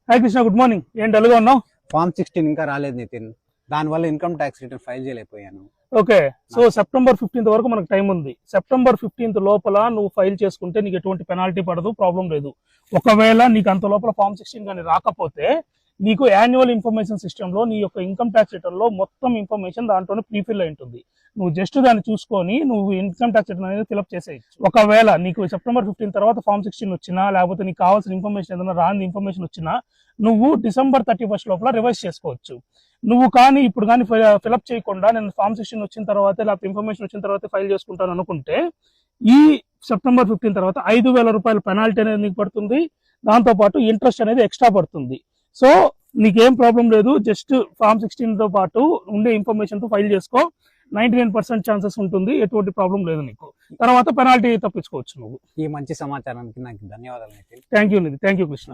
Hi Krishna, good morning. ఏం డల్గా ఉన్నావు? ఫామ్ 16 ఇంకా రాలేదు నితిన్. దానివల్ల ఇన్కమ్ ట్యాక్స్ రిటర్న్ ఫైల్ చేయలేకపోయాను. ఓకే, సో సెప్టెంబర్ 15th వరకు మనకు టైం ఉంది. సెప్టెంబర్ 15th లోపల నువ్వు ఫైల్ చేసుకుంటే నీకు ఎటువంటి పెనాల్టీ పడదు, ప్రాబ్లం లేదు. ఒకవేళ నీకు అంత లోపల ఫామ్ 16 కానీ రాకపోతే నీకు యాన్యువల్ ఇన్ఫర్మేషన్ సిస్టమ్ లో నీ యొక్క ఇన్కమ్ ట్యాక్స్ రిటర్న్ లో మొత్తం ఇన్ఫర్మేషన్ దాంట్లోనే ప్రీఫిల్ అయి ఉంటుంది. నువ్వు జస్ట్ దాన్ని చూసుకొని నువ్వు ఇన్కమ్ ట్యాక్స్ రిటర్న్ అనేది ఫిల్అప్ చేసేయచ్చు. ఒకవేళ నీకు సెప్టెంబర్ 15 తర్వాత ఫామ్ 16 వచ్చినా, లేకపోతే నీకు కావాల్సిన ఇన్ఫర్మేషన్ ఏదైనా రాని ఇన్ఫర్మేషన్ వచ్చినా నువ్వు డిసెంబర్ 31 లోపల రివైజ్ చేసుకోవచ్చు. నువ్వు కానీ ఇప్పుడు కానీ ఫిల్అప్ చేయకుండా నేను ఫామ్ 16 వచ్చిన తర్వాత లేకపోతే ఇన్ఫర్మేషన్ వచ్చిన తర్వాత ఫైల్ చేసుకుంటాను అనుకుంటే ఈ సెప్టెంబర్ 15 తర్వాత 5,000 రూపాయల పెనాల్టీ అనేది నీకు పడుతుంది. దాంతోపాటు ఇంట్రెస్ట్ అనేది ఎక్స్ట్రా పడుతుంది. సో నీకేం ప్రాబ్లం లేదు, జస్ట్ ఫామ్ 16 తో పాటు ఉండే ఇన్ఫర్మేషన్ తో ఫైల్ చేసుకో. 99% ఛాన్సెస్ ఉంటుంది, ఎటువంటి ప్రాబ్లం లేదు నీకు. తర్వాత పెనాల్టీ తప్పించుకోవచ్చు నువ్వు. ఈ మంచి సమాచారానికి నాకు ధన్యవాదాలు Nitin. Thank you Nidhi, thank you Krishna.